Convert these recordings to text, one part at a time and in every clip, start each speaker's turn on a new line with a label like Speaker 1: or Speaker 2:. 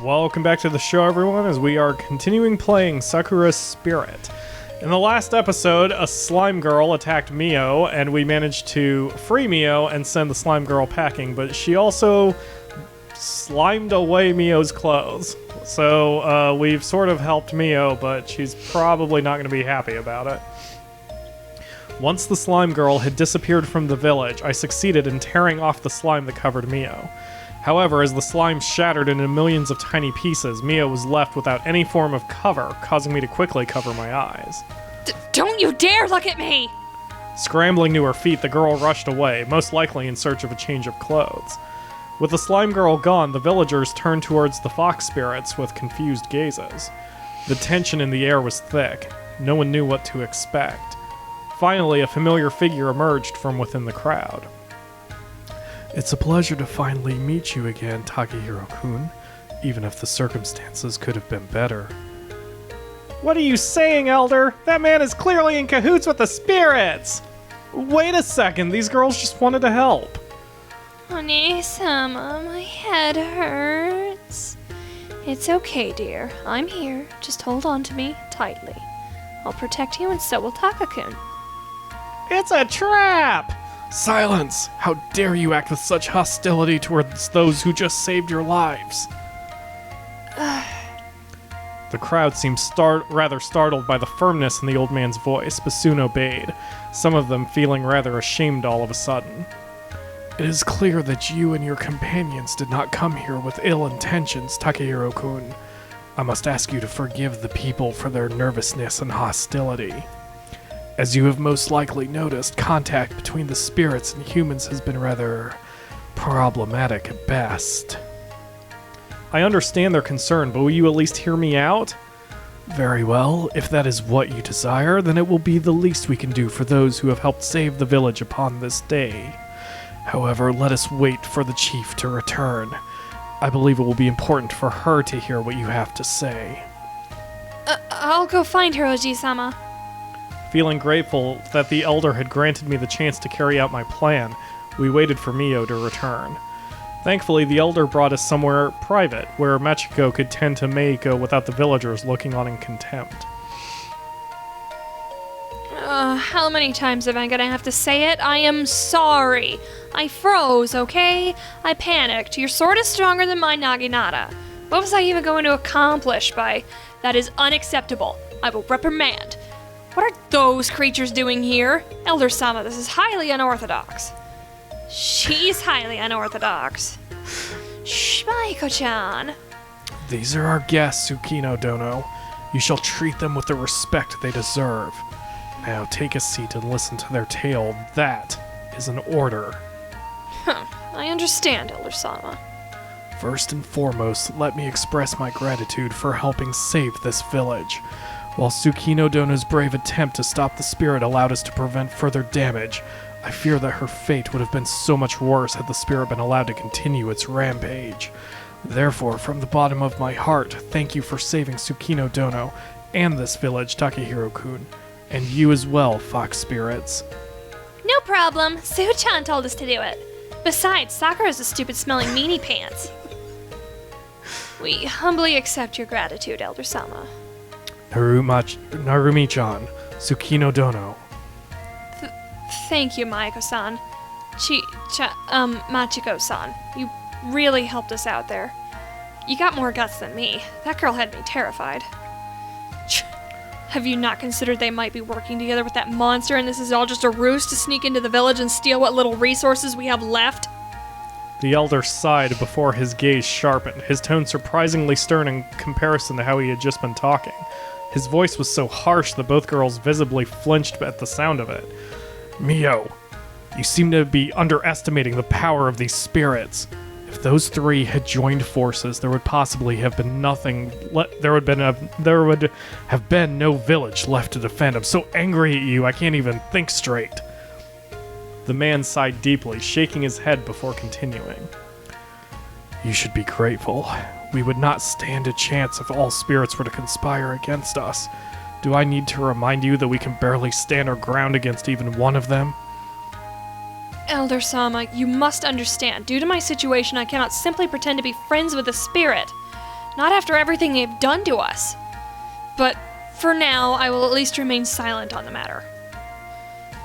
Speaker 1: Welcome back to the show, everyone, as we are continuing playing Sakura Spirit. In the last episode, a slime girl attacked Mio, and we managed to free Mio and send the slime girl packing, but she also slimed away Mio's clothes. So we've sort of helped Mio, but she's probably not going to be happy about it. Once the slime girl had disappeared from the village, I succeeded in tearing off the slime that covered Mio. However, as the slime shattered into millions of tiny pieces, Mio was left without any form of cover, causing me to quickly cover my eyes.
Speaker 2: Don't you dare look at me!
Speaker 1: Scrambling to her feet, the girl rushed away, most likely in search of a change of clothes. With the slime girl gone, the villagers turned towards the fox spirits with confused gazes. The tension in the air was thick. No one knew what to expect. Finally, a familiar figure emerged from within the crowd. It's a pleasure to finally meet you again, Takahiro-kun, even if the circumstances could have been better. What are you saying, Elder? That man is clearly in cahoots with the spirits! Wait a second, these girls just wanted to help.
Speaker 2: Oni-sama, my head hurts. It's okay, dear. I'm here. Just hold on to me tightly. I'll protect you, and so will Taka-kun.
Speaker 1: It's a trap! Silence! How dare you act with such hostility towards those who just saved your lives? The crowd seemed rather startled by the firmness in the old man's voice, but soon obeyed, some of them feeling rather ashamed all of a sudden. It is clear that you and your companions did not come here with ill intentions, Takahiro-kun. I must ask you to forgive the people for their nervousness and hostility. As you have most likely noticed, contact between the spirits and humans has been rather problematic at best. I understand their concern, but will you at least hear me out? Very well. If that is what you desire, then it will be the least we can do for those who have helped save the village upon this day. However, let us wait for the chief to return. I believe it will be important for her to hear what you have to say.
Speaker 2: I'll go find her, Oji-sama.
Speaker 1: Feeling grateful that the elder had granted me the chance to carry out my plan, we waited for Mio to return. Thankfully, the elder brought us somewhere private, where Machiko could tend to Meiko without the villagers looking on in contempt.
Speaker 2: How many times am I gonna have to say it? I am sorry. I froze, okay? I panicked. Your sword is stronger than my Naginata. What was I even going to accomplish by... That is unacceptable. I will reprimand. What are those creatures doing here? Elder-sama, this is highly unorthodox. She's highly unorthodox. Shh, Maiko-chan.
Speaker 1: These are our guests, Tsukino Dono. You shall treat them with the respect they deserve. Now take a seat and listen to their tale. That is an order.
Speaker 2: I understand, Elder-sama.
Speaker 1: First and foremost, let me express my gratitude for helping save this village. While Tsukino Dono's brave attempt to stop the spirit allowed us to prevent further damage, I fear that her fate would have been so much worse had the spirit been allowed to continue its rampage. Therefore, from the bottom of my heart, thank you for saving Tsukino Dono and this village, Takahiro-kun. And you as well, fox spirits.
Speaker 2: No problem. Sue-chan told us to do it. Besides, Sakura's a stupid-smelling meanie pants. We humbly accept your gratitude, Elder-sama.
Speaker 1: Narumi-chan, Tsukino Dono.
Speaker 2: Thank you, Maiko-san. Machiko-san. You really helped us out there. You got more guts than me. That girl had me terrified. Have you not considered they might be working together with that monster and this is all just a ruse to sneak into the village and steal what little resources we have left?
Speaker 1: The elder sighed before his gaze sharpened, his tone surprisingly stern in comparison to how he had just been talking. His voice was so harsh that both girls visibly flinched at the sound of it. Mio, you seem to be underestimating the power of these spirits. If those three had joined forces, there would possibly have been nothing. There would have been no village left to defend. I'm so angry at you, I can't even think straight. The man sighed deeply, shaking his head before continuing. You should be grateful. We would not stand a chance if all spirits were to conspire against us. Do I need to remind you that we can barely stand our ground against even one of them?
Speaker 2: Elder-sama, you must understand. Due to my situation, I cannot simply pretend to be friends with the spirit. Not after everything they've done to us. But for now, I will at least remain silent on the matter.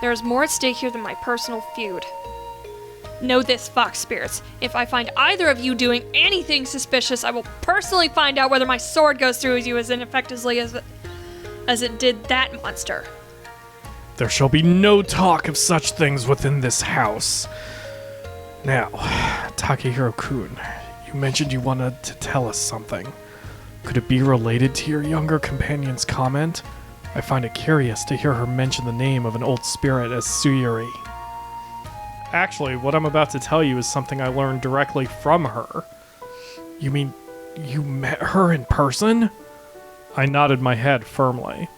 Speaker 2: There is more at stake here than my personal feud. Know this, Fox Spirits. If I find either of you doing anything suspicious, I will personally find out whether my sword goes through you as ineffectively as it did that monster.
Speaker 1: There shall be no talk of such things within this house. Now, Takehiro-kun, you mentioned you wanted to tell us something. Could it be related to your younger companion's comment? I find it curious to hear her mention the name of an old spirit as Suyuri. Actually, what I'm about to tell you is something I learned directly from her. You mean you met her in person? I nodded my head firmly.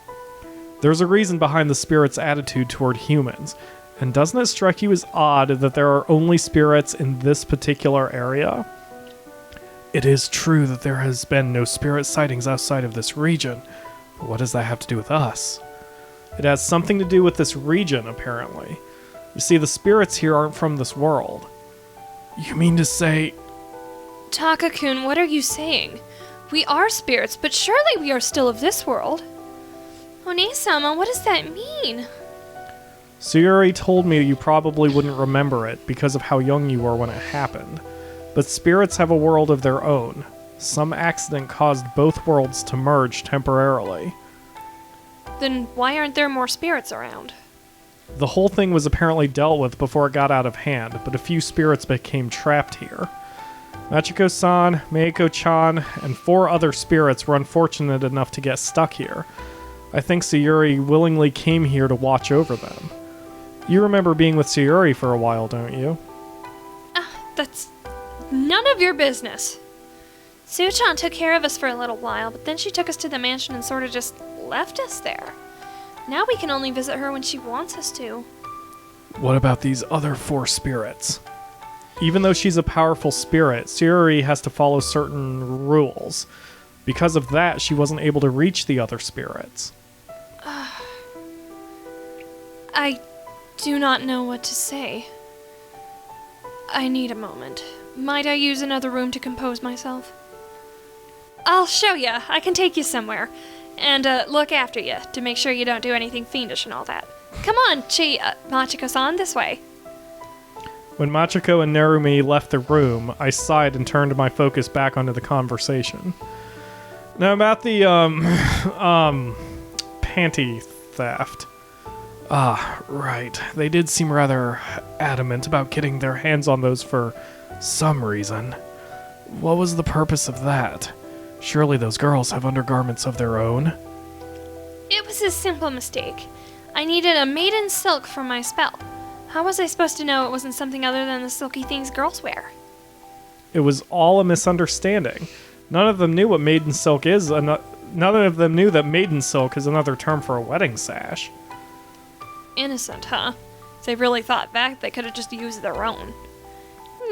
Speaker 1: There's a reason behind the spirit's attitude toward humans, and doesn't it strike you as odd that there are only spirits in this particular area? It is true that there has been no spirit sightings outside of this region, but what does that have to do with us? It has something to do with this region, apparently. You see, the spirits here aren't from this world. You mean to say...
Speaker 2: Taka-kun, what are you saying? We are spirits, but surely we are still of this world. One-sama, what does that mean?
Speaker 1: Suyuri told me you probably wouldn't remember it because of how young you were when it happened. But spirits have a world of their own. Some accident caused both worlds to merge temporarily.
Speaker 2: Then why aren't there more spirits around?
Speaker 1: The whole thing was apparently dealt with before it got out of hand, but a few spirits became trapped here. Machiko-san, Meiko-chan, and 4 other spirits were unfortunate enough to get stuck here. I think Suyuri willingly came here to watch over them. You remember being with Suyuri for a while, don't you?
Speaker 2: That's none of your business. Su-chan took care of us for a little while, but then she took us to the mansion and sort of just left us there. Now we can only visit her when she wants us to.
Speaker 1: What about these other 4 spirits? Even though she's a powerful spirit, Suyuri has to follow certain rules. Because of that, she wasn't able to reach the other spirits.
Speaker 2: I do not know what to say. I need a moment. Might I use another room to compose myself? I'll show ya. I can take you somewhere. And look after you to make sure you don't do anything fiendish and all that. Come on, Machiko-san, this way.
Speaker 1: When Machiko and Narumi left the room, I sighed and turned my focus back onto the conversation. Now about the, panty theft. Ah, right. They did seem rather adamant about getting their hands on those for some reason. What was the purpose of that? Surely those girls have undergarments of their own.
Speaker 2: It was a simple mistake. I needed a maiden silk for my spell. How was I supposed to know it wasn't something other than the silky things girls wear?
Speaker 1: It was all a misunderstanding. None of them knew what maiden silk is. None of them knew that maiden silk is another term for a wedding sash.
Speaker 2: Innocent, huh? They really thought back they could have just used their own.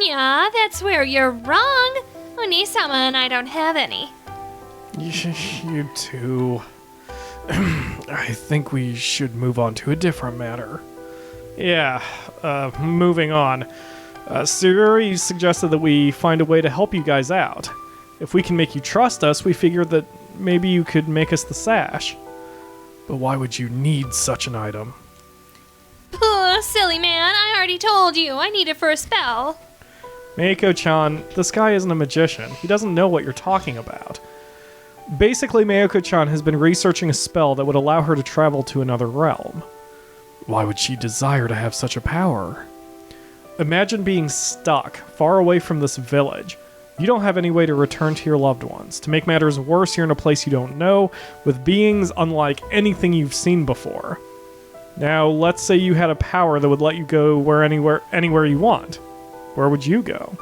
Speaker 2: Yeah, that's where you're wrong. Oni-sama and I don't have any.
Speaker 1: You too. I think we should move on to a different matter. Yeah, moving on. Suyuri suggested that we find a way to help you guys out. If we can make you trust us, we figured that maybe you could make us the sash. But why would you need such an item?
Speaker 2: Silly man, I already told you. I need it for a spell.
Speaker 1: Meiko-chan, this guy isn't a magician. He doesn't know what you're talking about. Basically, Meiko-chan has been researching a spell that would allow her to travel to another realm. Why would she desire to have such a power? Imagine being stuck, far away from this village. You don't have any way to return to your loved ones. To make matters worse, you're in a place you don't know, with beings unlike anything you've seen before. Now, let's say you had a power that would let you go anywhere you want. Where would you go?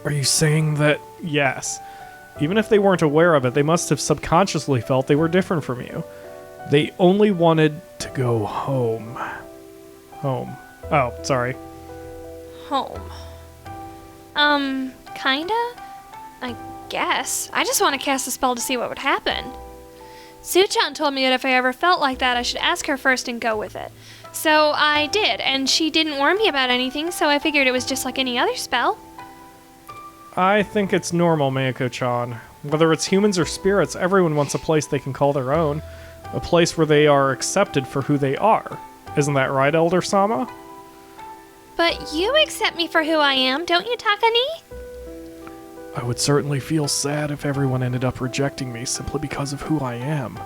Speaker 1: Are you saying that... Yes. Even if they weren't aware of it, they must have subconsciously felt they were different from you. They only wanted to go home. Home. Oh, sorry.
Speaker 2: Home. Kinda? I guess. I just want to cast a spell to see what would happen. Su-chan told me that if I ever felt like that, I should ask her first and go with it. So I did, and she didn't warn me about anything, so I figured it was just like any other spell.
Speaker 1: I think it's normal, Meiko-chan. Whether it's humans or spirits, everyone wants a place they can call their own. A place where they are accepted for who they are. Isn't that right, Elder Sama?
Speaker 2: But you accept me for who I am, don't you, Takani?
Speaker 1: I would certainly feel sad if everyone ended up rejecting me simply because of who I am.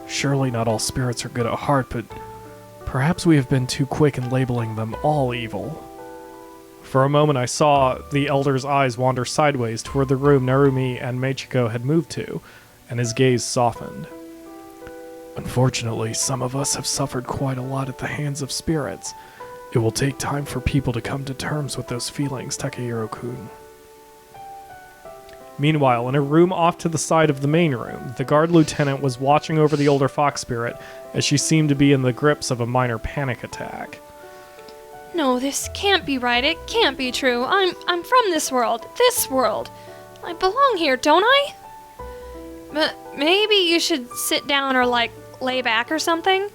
Speaker 1: Surely not all spirits are good at heart, but perhaps we have been too quick in labeling them all evil. For a moment I saw the Elder's eyes wander sideways toward the room Narumi and Meichiko had moved to, and his gaze softened. Unfortunately, some of us have suffered quite a lot at the hands of spirits. It will take time for people to come to terms with those feelings, Takahiro-kun. Meanwhile, in a room off to the side of the main room, the guard lieutenant was watching over the older fox spirit as she seemed to be in the grips of a minor panic attack.
Speaker 2: No, this can't be right. It can't be true. I'm from this world. This world. I belong here, don't I? But maybe you should sit down or, lay back or something?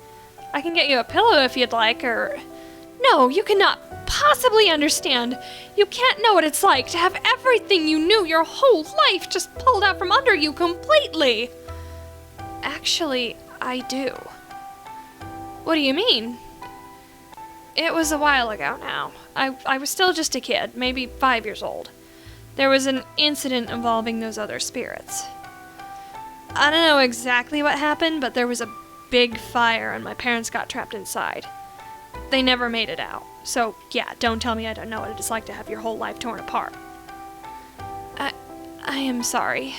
Speaker 2: I can get you a pillow if you'd like, or... No, you cannot possibly understand. You can't know what it's like to have everything you knew your whole life just pulled out from under you completely. Actually, I do. What do you mean? It was a while ago now. I was still just a kid, maybe 5 years old. There was an incident involving those other spirits. I don't know exactly what happened, but there was a big fire and my parents got trapped inside. They never made it out. So, yeah, don't tell me I don't know what it's like to have your whole life torn apart. I am sorry.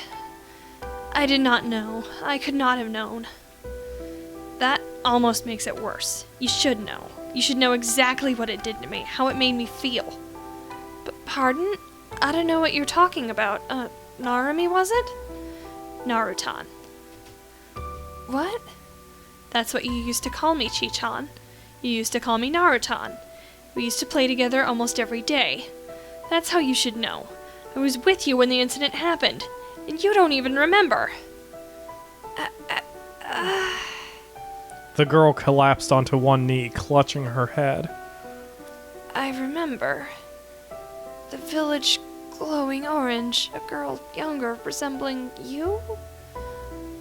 Speaker 2: I did not know. I could not have known. That almost makes it worse. You should know. You should know exactly what it did to me, how it made me feel. But pardon? I don't know what you're talking about. Narumi, was it? Narutan. What? That's what you used to call me, Chi-chan. You used to call me Narutan. We used to play together almost every day. That's how you should know. I was with you when the incident happened, and you don't even remember.
Speaker 1: The girl collapsed onto one knee, clutching her head.
Speaker 2: I remember. The village glowing orange, a girl younger resembling you?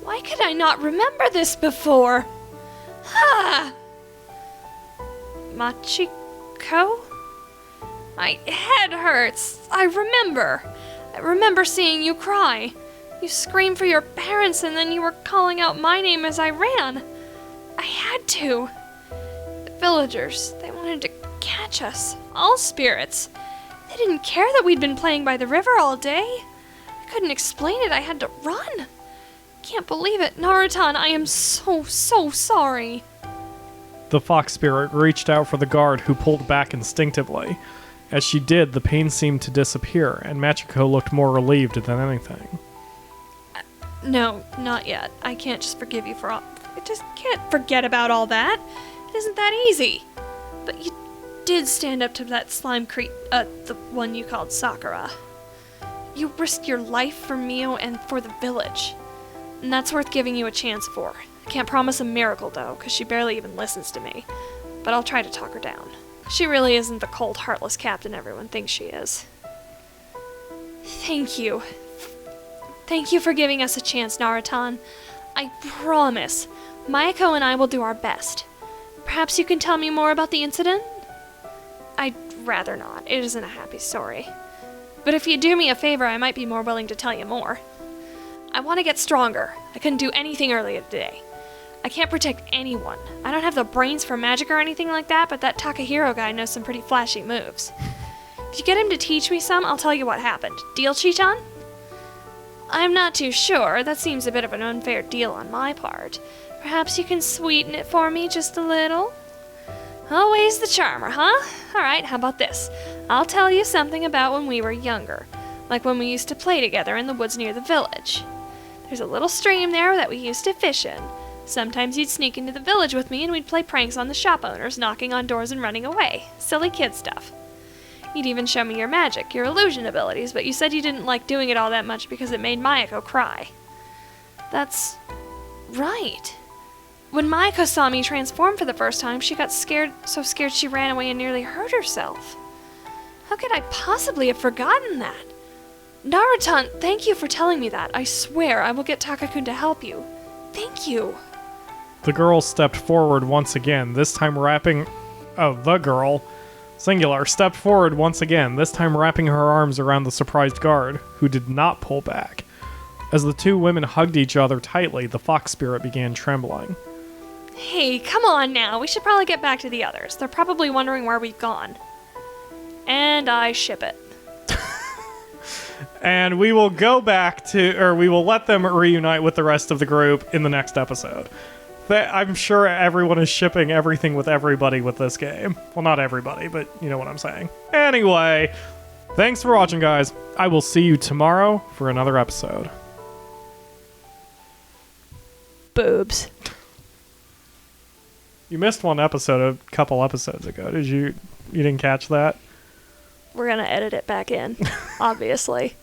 Speaker 2: Why could I not remember this before? Ha! Machiko? My head hurts. I remember seeing you cry. You screamed for your parents and then you were calling out my name as I ran. I had to. The villagers, they wanted to catch us. All spirits. They didn't care that we'd been playing by the river all day. I couldn't explain it. I had to run. Can't believe it. Narutan, I am so sorry.
Speaker 1: The fox spirit reached out for the guard, who pulled back instinctively. As she did, the pain seemed to disappear, and Machiko looked more relieved than anything.
Speaker 2: No, not yet. I can't just forgive you for all... I just can't forget about all that. It isn't that easy. But you did stand up to that slime the one you called Sakura. You risked your life for Mio and for the village. And that's worth giving you a chance for. I can't promise a miracle, though, because she barely even listens to me. But I'll try to talk her down. She really isn't the cold, heartless captain everyone thinks she is. Thank you. Thank you for giving us a chance, Narutan. I promise, Mayako and I will do our best. Perhaps you can tell me more about the incident? I'd rather not. It isn't a happy story. But if you do me a favor, I might be more willing to tell you more. I want to get stronger. I couldn't do anything earlier today. I can't protect anyone. I don't have the brains for magic or anything like that, but that Takahiro guy knows some pretty flashy moves. If you get him to teach me some, I'll tell you what happened. Deal, Chi-chan? I'm not too sure. That seems a bit of an unfair deal on my part. Perhaps you can sweeten it for me just a little? Always the charmer, huh? Alright, how about this? I'll tell you something about when we were younger. Like when we used to play together in the woods near the village. There's a little stream there that we used to fish in. Sometimes you'd sneak into the village with me and we'd play pranks on the shop owners, knocking on doors and running away. Silly kid stuff. You'd even show me your magic, your illusion abilities, but you said you didn't like doing it all that much because it made Mayako cry. That's right. When Mayako saw me transform for the first time, she got scared, so scared she ran away and nearly hurt herself. How could I possibly have forgotten that? Naruto, thank you for telling me that. I swear I will get Takakun to help you. Thank you.
Speaker 1: The girl stepped forward once again, this time wrapping... Oh, the girl, singular, stepped forward once again, this time wrapping her arms around the surprised guard, who did not pull back. As the two women hugged each other tightly, the fox spirit began trembling.
Speaker 2: Hey, come on now. We should probably get back to the others. They're probably wondering where we've gone. And I ship it.
Speaker 1: And we will go back to, or we will let them reunite with the rest of the group in the next episode. I'm sure everyone is shipping everything with everybody with this game. Well, not everybody, but you know what I'm saying. Anyway, thanks for watching, guys. I will see you tomorrow for another episode.
Speaker 2: Boobs.
Speaker 1: You missed one episode a couple episodes ago. You didn't catch that?
Speaker 2: We're gonna edit it back in, obviously.